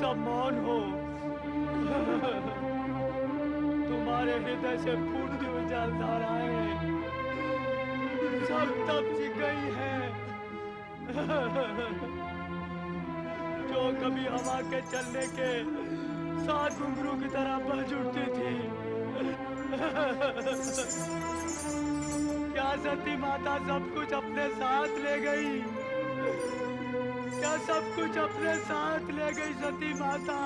सब मौन हो। तुम्हारे हृदय से फूट जलधाराएं सब तब सी गई हैं जो कभी हवा के चलने के साथ घुंघरू की तरह बह उठती थी। क्या सती माता सब कुछ अपने साथ ले गई? क्या सब कुछ अपने साथ ले गई सती माता?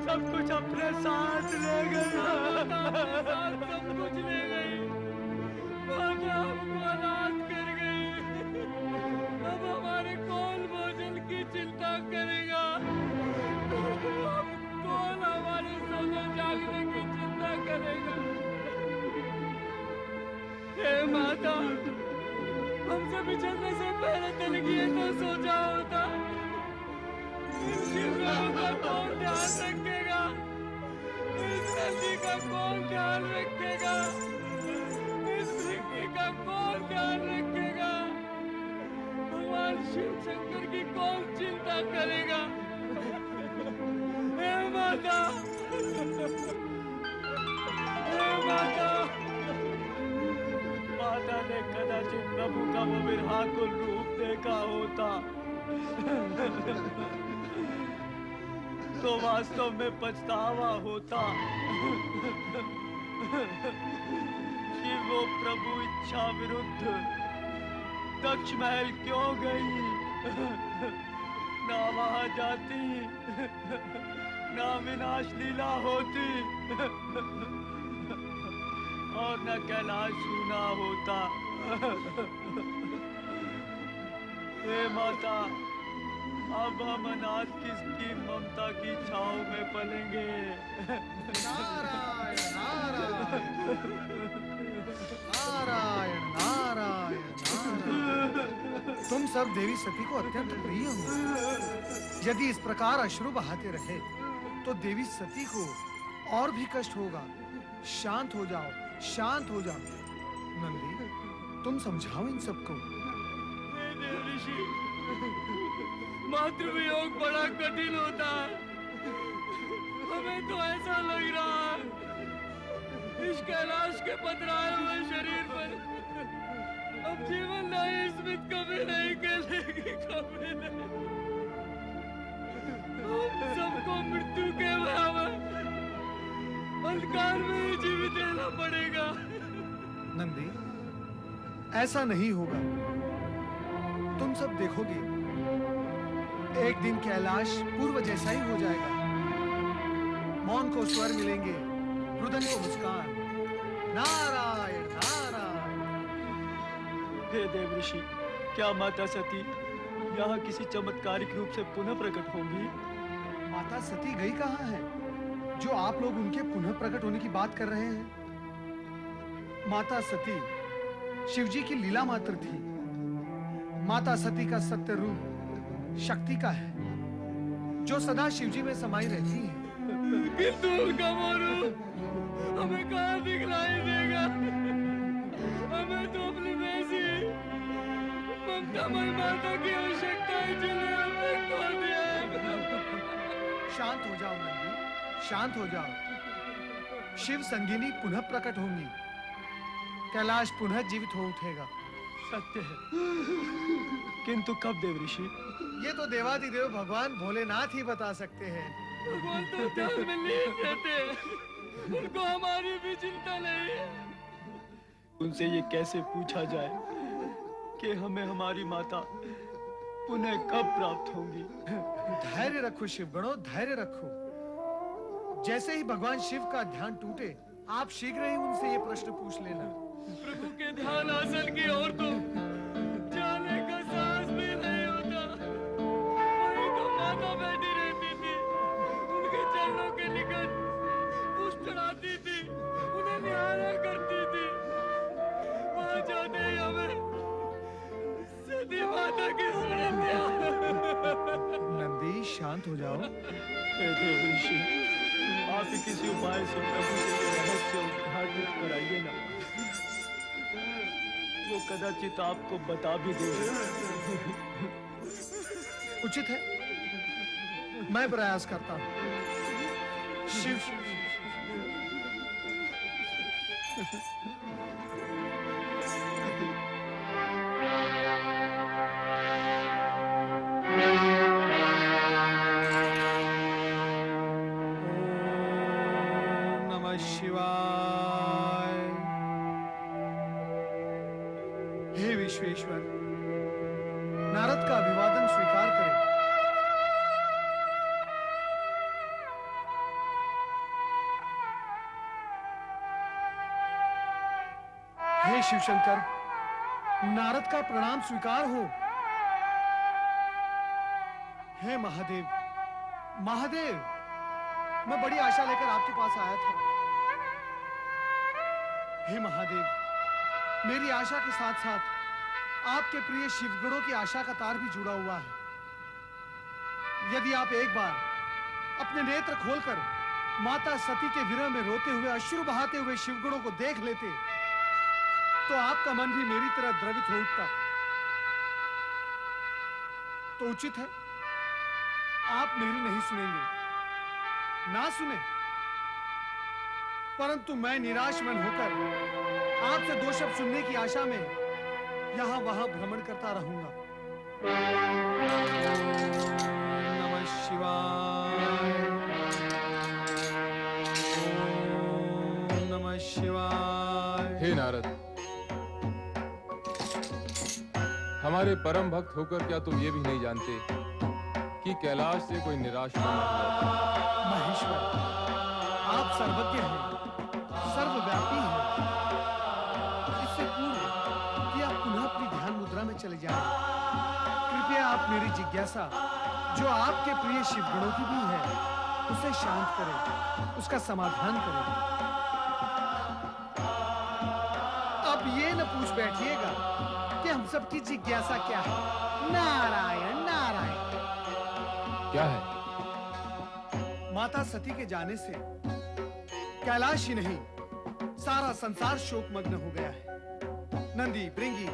सब कुछ अपने साथ ले गई। सब कुछ ले गई। माता हमको अनाथ कर गई। अब हमारे कौन भोजन की चिंता करेगा? अब कौन हमारे सोने जागने की चिंता करेगा? हे माता, हमसे बिछड़ने से पहले तनिक ये तो सोचा होता। इन शिवलिंगों का कौन ध्यान रखेगा? इस नदी का कौन ध्यान रखेगा? इस पृथ्वी का कौन ध्यान रखेगा? भगवान शिव शंकर की कौन चिंता करेगा? हे माता, हे माता। माता ने कदाचित प्रभु का वो विरहाकुल रूप देखा होता तो वास्तव में पछतावा होता कि वो प्रभु इच्छा विरुद्ध दक्ष महल क्यों गई? ना वहां जाती, ना विनाश लीला होती और न कैलाश सूना होता। हे माता, अब हम अनाथ किसकी ममता की छांव में पलेंगे? नारायण नारायण नारायण नारायण नारायण। तुम सब देवी सती को अत्यंत प्रिय हो। यदि इस प्रकार अश्रु बहाते रहे तो देवी सती को और भी कष्ट होगा। शांत हो जाओ, शांत हो जाओ। नंदी, तुम समझाओ इन सबको। ऋषि, मातृवियोग बड़ा कठिन होता है। हमें तो ऐसा लग रहा है इस कैलाश के पथराए हुए शरीर पर अब जीवन नहीं स्मित कभी नहीं कहलेगी, कभी नहीं। हम सबको मृत्यु के बराबर अंधकार में ही जीवित रहना पड़ेगा। नंदी, ऐसा नहीं होगा। तुम सब देखोगे, एक दिन कैलाश पूर्व जैसा ही हो जाएगा। मौन को स्वर मिलेंगे, रुदन को मुस्कान। नारायण नारायण। हे देव ऋषि, क्या माता सती यहाँ किसी चमत्कारिक रूप से पुनः प्रकट होंगी? माता सती गई कहाँ है जो आप लोग उनके पुनः प्रकट होने की बात कर रहे हैं? माता सती शिवजी की लीला मात्र थी। माता सती का सत्य रूप शक्ति का है जो सदा शिवजी में समाई रहती है। किंतु उनका वो रूप हमें कहाँ दिखलाई देगा? हमें तो अपनी वैसी ममतामयी माता की आवश्यकता है जिन्हें हमने खो दिया है। शांत हो जाओ नंदी, शांत हो जाओ। शिव संगिनी पुनः प्रकट होंगी। कैलाश पुनः जीवित हो उठेगा। सत्य है, किंतु कब देव ऋषि? ये तो देवादिदेव भगवान भोलेनाथ ही बता सकते हैं। भगवान तो ध्यान में लीन रहते हैं, उनको हमारी भी चिंता नहीं है। उनसे ये कैसे पूछा जाए कि हमें हमारी माता पुनः कब प्राप्त होंगी? धैर्य रखो शिवगणों, धैर्य रखो। जैसे ही भगवान शिव का ध्यान टूटे, आप शीघ्र ही उनसे ये प्रश्न पूछ लेना। प्रभु के ध्यान आसन की ओर तो जाने का साहस भी नहीं होता। वहीं तो माता बैठी रहती थी, उनके चरणों के निकट पुष्प चढ़ाती थी, उन्हें निहारा करती थी। वहां जाते ही हमें सती माता की स्मृतियां। नंदी, शांत हो जाओ। हे देव ऋषि, आप ही किसी उपाय से प्रभु से ये रहस्य उद्घाटित कराइए ना। वो कदाचित आपको बता भी दे। उचित है। मैं प्रयास करता हूं। शिव शिव ओम नमः शिवाय। हे विश्वेश्वर, नारद का अभिवादन स्वीकार करें। हे शिवशंकर, नारद का प्रणाम स्वीकार हो। हे महादेव, महादेव, मैं बड़ी आशा लेकर आपके पास आया था। हे महादेव, मेरी आशा के साथ साथ आपके प्रिय शिवगणों की आशा का तार भी जुड़ा हुआ है। यदि आप एक बार अपने नेत्र खोलकर माता सती के विरह में रोते हुए, अश्रु बहाते हुए शिवगणों को देख लेते, तो आपका मन भी मेरी तरह द्रवित हो उठता। तो उचित है आप मेरी नहीं सुनेंगे, ना सुने, परंतु मैं निराश मन होकर आपसे दो शब्द सुनने की आशा में यहां वहां भ्रमण करता रहूंगा। नमः शिवाय। ओम नमः शिवाय। हे नारद, हमारे परम भक्त होकर क्या तुम ये भी नहीं जानते कि कैलाश से कोई निराश मन नहीं होता? महेश्वर, आप सर्वज्ञ हैं, सर्वव्यापी हैं। इससे पूर्व कि आप पुनः अपनी ध्यान मुद्रा में चले जाएं, कृपया आप मेरी जिज्ञासा, जो आपके प्रिय शिवगणों की भी है, उसे शांत करें, उसका समाधान करें। अब ये न पूछ बैठिएगा कि हम सबकी जिज्ञासा क्या है। नारायण नारायण। क्या है? माता सती के जाने से कैलाश ही नहीं, सारा संसार शोकमग्न हो गया है। नंदी, भृंगी,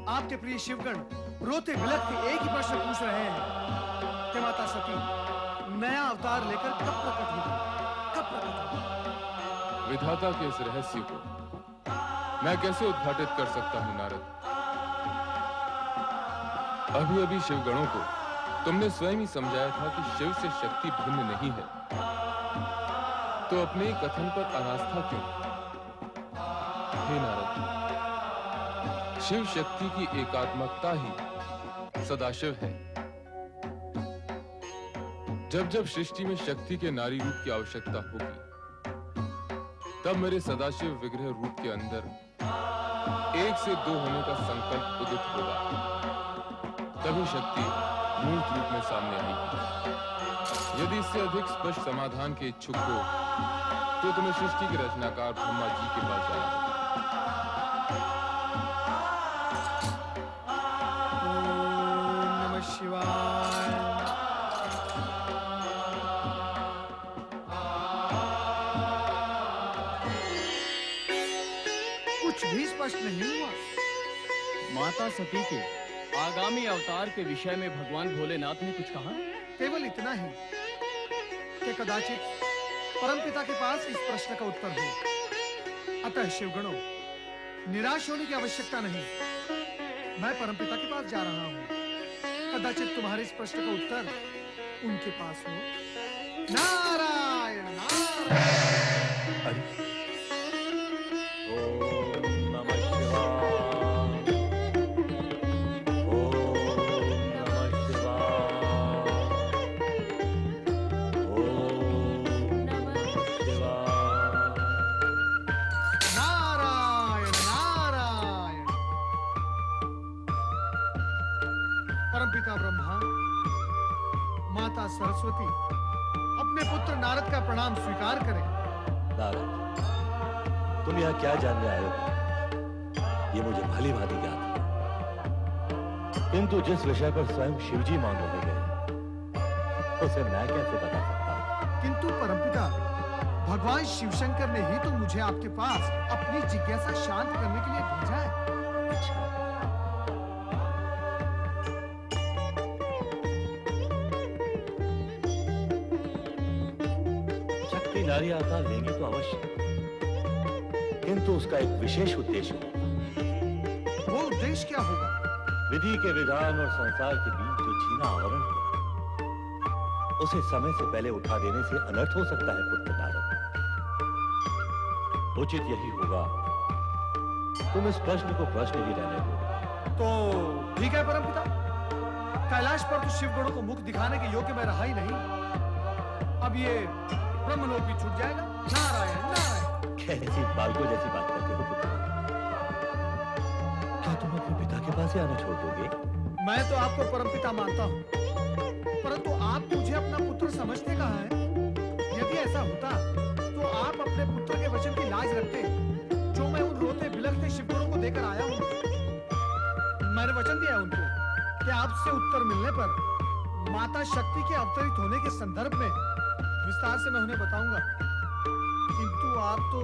आपके प्रिय शिवगण रोते बिलखते एक ही प्रश्न पूछ रहे हैं कि माता सती नया अवतार लेकर कब प्रकट होगी, कब प्रकट होगी? विधाता के इस रहस्य को मैं कैसे उद्घाटित कर सकता हूं नारद? अभी अभी शिवगणों को तुमने स्वयं ही समझाया था कि शिव से शक्ति भिन्न नहीं है, तो अपने ही कथन पर अनास्था क्यों? हे नारद, शिव शक्ति की एकात्मकता ही सदाशिव है। जब जब सृष्टि में शक्ति के नारी रूप की आवश्यकता होगी, तब मेरे सदाशिव विग्रह रूप के अंदर एक से दो होने का संकल्प उदित होगा। तभी शक्ति मूर्त रूप में सामने आएगी। यदि इससे अधिक स्पष्ट समाधान के इच्छुक हो, तो तुम्हें सृष्टि के रचनाकार ब्रह्मा जी के पास जाना होगा। ओम नमः शिवाय। कुछ भी स्पष्ट नहीं हुआ। माता सती के आगामी अवतार के विषय में भगवान भोलेनाथ ने कुछ कहा? केवल इतना ही कि कदाचित परमपिता के पास इस प्रश्न का उत्तर हो। अतः शिवगणों, निराश होने की आवश्यकता नहीं। मैं परमपिता के पास जा रहा हूं। कदाचित तुम्हारे इस प्रश्न का उत्तर उनके पास हो। नारायण नारायण। ओम नमः शिवाय। ओम नमः शिवाय। ओम नमः शिवाय। नारायण नारायण। परमपिता ब्रह्मा, माता सरस्वती, अपने पुत्र नारद का प्रणाम स्वीकार करें। नारद, तुम यहाँ क्या जानने आए हो, ये मुझे भली भांति ज्ञात है। किंतु जिस विषय पर स्वयं शिवजी मान रहे गए, उसे मैं कैसे बता सकता हूँ? किंतु परमपिता, भगवान शिवशंकर ने ही तो मुझे आपके पास अपनी जिज्ञासा शांत करने के लिए भेजा है। अच्छा, शक्ति नारी अवतार लेंगी तो अवश्य, किंतु उसका एक विशेष उद्देश्य होगा। वो उद्देश्य क्या होगा? विधि के विधान और संसार के बीच जो छीना आवरण है, उसे समय से पहले उठा देने से अनर्थ हो सकता है पुत्र नारद। उचित यही होगा तुम इस प्रश्न को प्रश्न ही रहने दो। तो ठीक है परमपिता, कैलाश पर तो शिव गणों को मुख दिखाने के योग्य मैं रहा ही नहीं। अब ये ब्रह्मलोक भी छूट जाएगा। नारायण नारायण। कैसी बालकों जैसी बात करते हो पुत्र? क्या तुम अपने पिता के पास ही आना छोड़ दोगे? मैं तो आपको परमपिता मानता हूँ, परंतु आप मुझे अपना पुत्र समझते कहाँ हैं? यदि ऐसा होता तो आप अपने पुत्र के वचन की लाज रखते, जो मैं उन रोते बिलखते शिवगुणों को देकर आया हूँ। मैंने वचन दिया उनको कि आपसे उत्तर मिलने पर माता शक्ति के अवतरित होने के संदर्भ में विस्तार से मैं उन्हें बताऊंगा, किंतु आप तो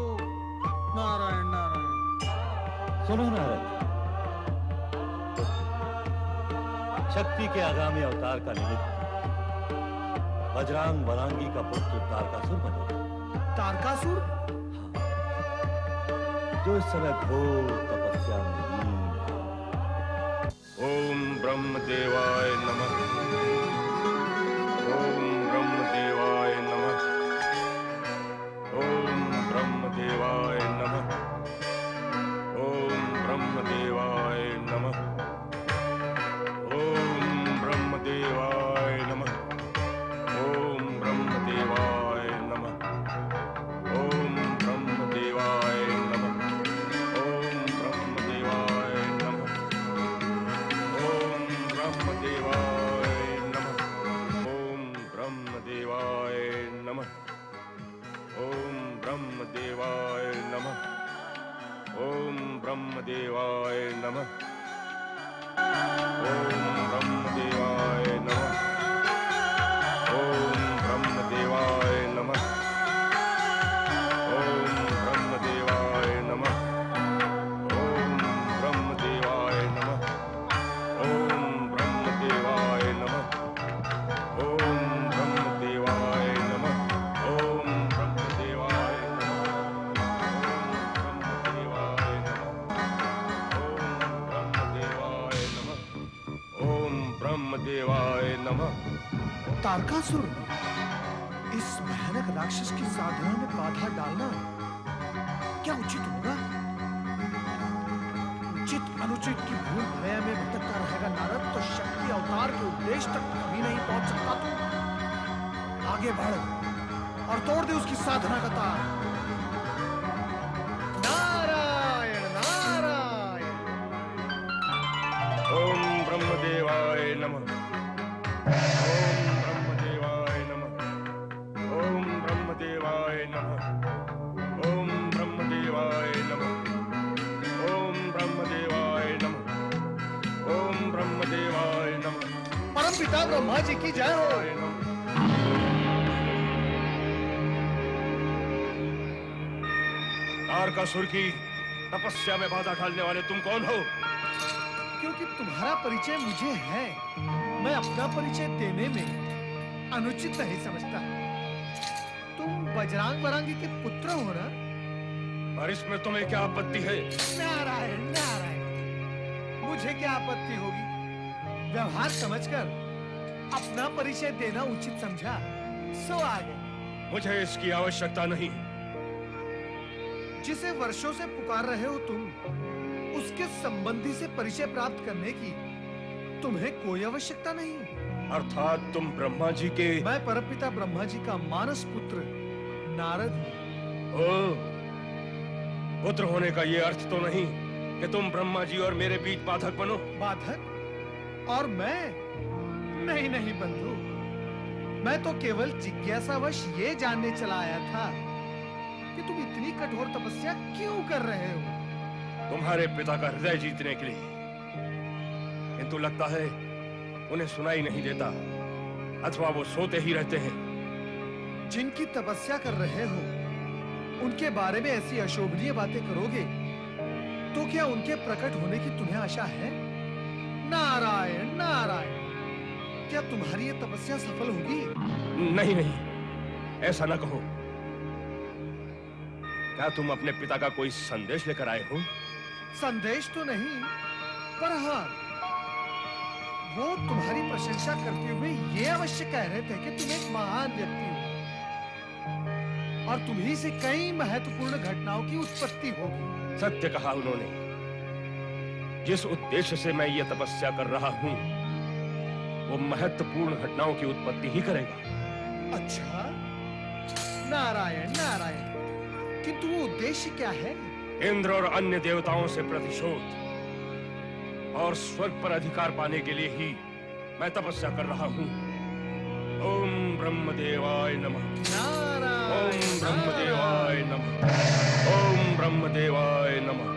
नारायण नारायण। सुनो नारद, शक्ति के आगामी अवतार का निमित्त वज्रांग वरांगी का पुत्र तारकासुर बनेगा। तारकासुर? जो इस समय घोर तपस्या में लीन है। ओम ब्रह्मदेवाय नमः। ओम ब्रह्मदेवाय नमः। ओम ब्रह्मदेवाय नमः। ओम ब्रह्मदेवाय नमः। ओम ब्रह्मदेवाय नमः। ओम ब्रह्मदेवाय नमः। ओम ब्रह्मदेवाय नमः। ओम ब्रह्मदेवाय नमः। ओम ब्रह्मदेवाय नमः। ओम ब्रह्मदेवाय नमः। ओम ब्रह्मदेवाय नमः। ओम ब्रह्मदेवाय नमः। ओम ब्रह्मदेवाय नमः। ओम ब्रह्मदेवाय नमः। ओम ब्रह्मदेवाय नमः। ओम ब्रह्मदेवाय नमः। ओम ब्रह्मदेवाय नमः। ओम ब्रह्मदेवाय नमः। ओम ब्रह्मदेवाय नमः। तारकासुर, इस भयानक राक्षस की साधना में बाधा डालना क्या उचित होगा? उचित अनुचित की भूल भया में भटकता रहेगा नारद तो शक्ति अवतार के उद्देश्य तक कभी नहीं पहुंच सकता। तू आगे बढ़ और तोड़ दे उसकी साधना का तार। नारायण नारायण। ओम ब्रह्मदेवाय नमः। ओम ब्रह्मदेवाय नमः। ओम ब्रह्मदेवाय नमः। ओम ब्रह्मदेवाय नमः। ओम ब्रह्मदेवाय नमः। ओम ब्रह्मदेवाय नमः। परमपिता ब्रह्मा जी की जय हो। तारकासुर की तपस्या में बाधा डालने वाले तुम कौन हो? क्योंकि तुम्हारा परिचय मुझे है, मैं अपना परिचय देने में अनुचित नहीं समझता। तुम बजरंग वरांगी के पुत्र हो ना? और इसमें तुम्हें क्या आपत्ति है? नारायण नारायण, मुझे क्या आपत्ति होगी? व्यवहार समझकर अपना परिचय देना उचित समझा, सो आगे। मुझे इसकी आवश्यकता नहीं। जिसे वर्षों से पुकार रहे हो तुम, उसके संबंधी से परिचय प्राप्त करने की तुम्हें कोई आवश्यकता नहीं। अर्थात तुम ब्रह्मा जी के? मैं परमपिता ब्रह्मा जी का मानस पुत्र नारद हूं। ओ, पुत्र होने का ये अर्थ तो नहीं कि तुम ब्रह्मा जी और मेरे बीच बाधक बनो। बाधक? और मैं? नहीं नहीं बंधु, मैं तो केवल जिज्ञासावश ये जानने चला आया था कि तुम इतनी कठोर तपस्या क्यों कर रहे हो? तुम्हारे पिता का हृदय जीतने के लिए। किंतु लगता है उन्हें सुनाई नहीं देता, अथवा वो सोते ही रहते हैं। जिनकी तपस्या कर रहे हो उनके बारे में ऐसी अशोभनीय बातें करोगे तो क्या उनके प्रकट होने की तुम्हें आशा है? नारायण नारायण, क्या तुम्हारी ये तपस्या सफल होगी? नहीं नहीं, ऐसा न कहो। क्या तुम अपने पिता का कोई संदेश लेकर आए हो? संदेश तो नहीं, पर हाँ, वो तुम्हारी प्रशंसा करते हुए ये अवश्य कह रहे थे कि तुम एक महान व्यक्ति हो और तुम्ही से कई महत्वपूर्ण घटनाओं की उत्पत्ति होगी। सत्य कहा उन्होंने। जिस उद्देश्य से मैं ये तपस्या कर रहा हूं, वो महत्वपूर्ण घटनाओं की उत्पत्ति ही करेगा। अच्छा, नारायण नारायण, किंतु वो उद्देश्य क्या है? इंद्र और अन्य देवताओं से प्रतिशोध और स्वर्ग पर अधिकार पाने के लिए ही मैं तपस्या कर रहा हूं। ओम ब्रह्मदेवाय नमः। ओम ब्रह्मदेवाय नमः। ओम ब्रह्मदेवाय नमः।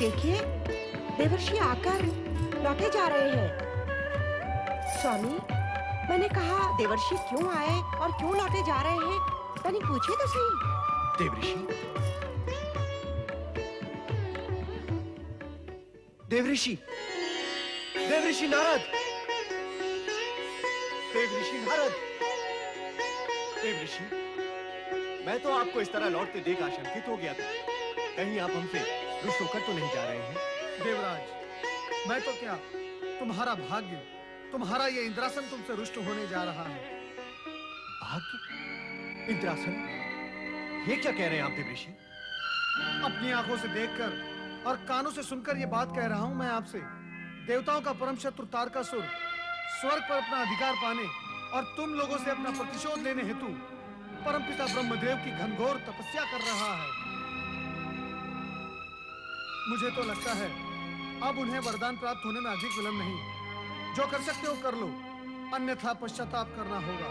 देखिए, देवर्षि आकर लौटे जा रहे हैं। स्वामी, मैंने कहा देवर्षि क्यों आए और क्यों लौटे जा रहे हैं, तनिक पूछिए तो सही। देवर्षि, देवर्षि, देवर्षि नारद, देवर्षि नारद, देवर्षि, मैं तो आपको इस तरह लौटते देख आशंकित हो गया था। कहीं आप हमसे रुष्ट होकर तो नहीं जा रहे हैं? देवराज, मैं तो क्या, तुम्हारा भाग्य, तुम्हारा ये इंद्रासन तुमसे रुष्ट होने जा रहा है। भाग्य? इंद्रासन? ये क्या कह रहे हैं आप देवर्षि? अपनी आंखों से देखकर और कानों से सुनकर ये बात कह रहा हूं मैं आपसे। देवताओं का परम शत्रु तारकासुर स्वर्ग पर अपना अधिकार पाने और तुम लोगों से अपना प्रतिशोध लेने हेतु परमपिता ब्रह्मदेव की घनघोर तपस्या कर रहा है। मुझे तो लगता है अब उन्हें वरदान प्राप्त होने में अधिक विलंब नहीं। जो कर सकते हो कर लो, अन्यथा पश्चाताप करना होगा।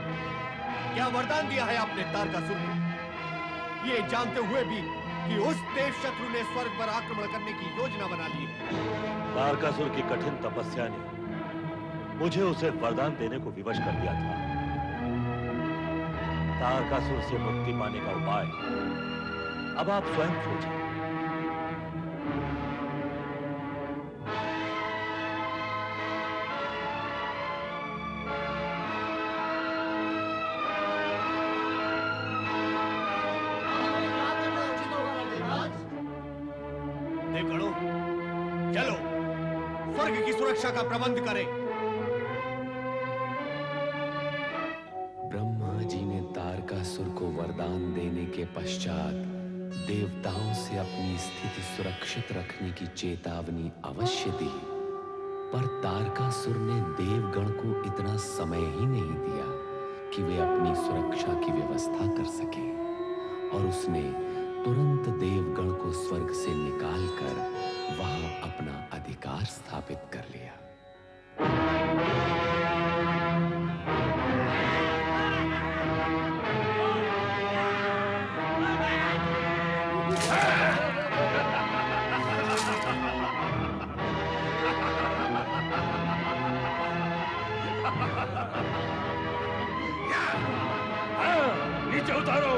क्या वरदान दिया है आपने तारकासुर को, ये जानते हुए भी कि उस देव शत्रु ने स्वर्ग पर आक्रमण करने की योजना बना ली है? तारकासुर की कठिन तपस्या ने मुझे उसे वरदान देने को विवश कर दिया था। तारकासुर से मुक्ति पाने का उपाय अब आप स्वयं सोचें। देवगणों, चलो स्वर्ग की सुरक्षा का प्रबंध करें। ब्रह्मा जी ने तारकासुर को वरदान देने के पश्चात देवताओं से अपनी स्थिति सुरक्षित रखने की चेतावनी अवश्य दी, पर तारकासुर ने देवगण को इतना समय ही नहीं दिया कि वे अपनी सुरक्षा की व्यवस्था कर सके, और उसने तुरंत देवगण को स्वर्ग से निकालकर वहां अपना अधिकार स्थापित कर लिया। नीचे उतारो,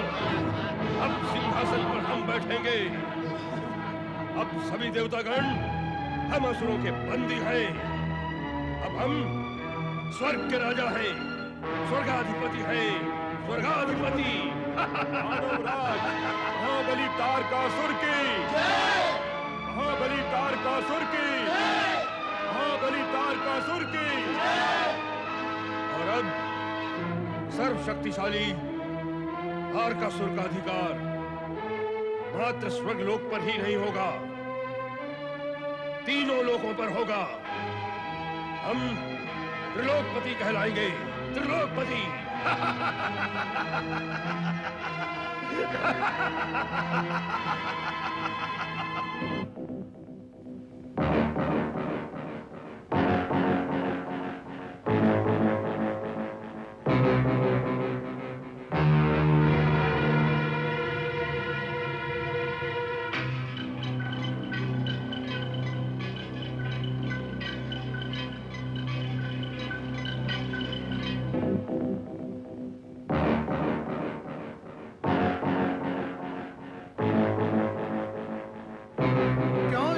अब सिंहासन पर हम बैठेंगे। अब सभी देवतागण हम असुरों के बंदी हैं। अब हम स्वर्ग के राजा हैं, स्वर्गाधिपति हैं, स्वर्गाधिपति। महाबली तारकासुर की जय! महाबली तारकासुर की जय! महाबली तारकासुर की जय! और अब सर्वशक्तिशाली तारकासुर का अधिकार मात्र स्वर्गलोक पर ही नहीं होगा, तीनों लोकों पर होगा। हम त्रिलोकपति कहलाएंगे, त्रिलोकपति।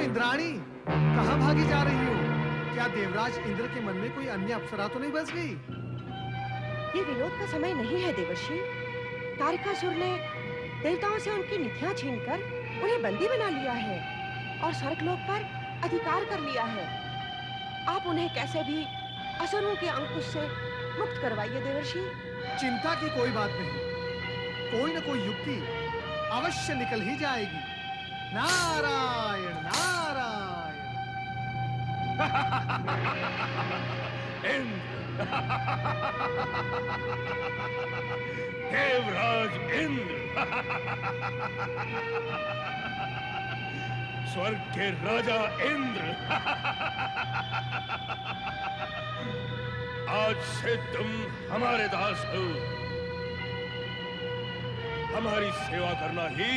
इंद्राणी, कहाँ भागी जा रही हो? क्या देवराज इंद्र के मन में कोई अन्य अप्सरा तो नहीं बस गई? ये विनोद का समय नहीं है देवर्षि। तारकासुर ने देवताओं से उनकी निधियां छीनकर उन्हें बंदी बना लिया है और स्वर्गलोक पर अधिकार कर लिया है। आप उन्हें कैसे भी असुरों के अंकुश से मुक्त करवाइए देवर्षि। चिंता की कोई बात नहीं, कोई न कोई युक्ति अवश्य निकल ही जाएगी। नारायण नारायण। देवराज इंद्र, स्वर्ग के राजा इंद्र, आज से तुम हमारे दास हो। हमारी सेवा करना ही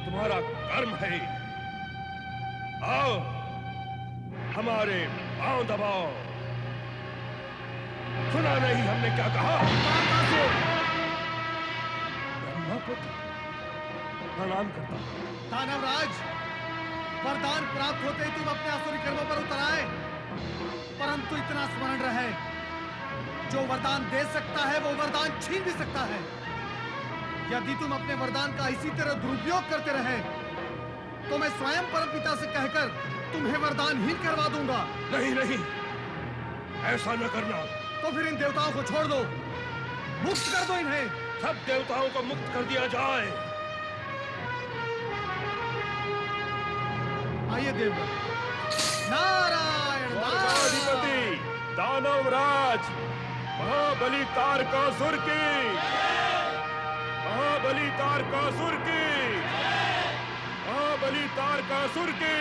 तुम्हारा कर्म है। आओ, हमारे पांव दबाओ। सुना नहीं हमने क्या कहा? ब्रह्मपुत्र प्रणाम करता हूं। दानवराज, वरदान प्राप्त होते ही तुम अपने आसुरी कर्मों पर उतर आए, परंतु इतना स्मरण रहे, जो वरदान दे सकता है वो वरदान छीन भी सकता है। यदि तुम अपने वरदान का इसी तरह दुरुपयोग करते रहे तो मैं स्वयं परमपिता से कहकर तुम्हें वरदानहीन करवा दूंगा। नहीं नहीं, ऐसा न करना। तो फिर इन देवताओं को छोड़ दो, मुक्त कर दो इन्हें। सब देवताओं को मुक्त कर दिया जाए। आइए देवगण। नारायण स्वर्गाधिपति दानवराज महाबली तारकासुर की, महाबली तारकासुर की, महाबली तारकासुर की।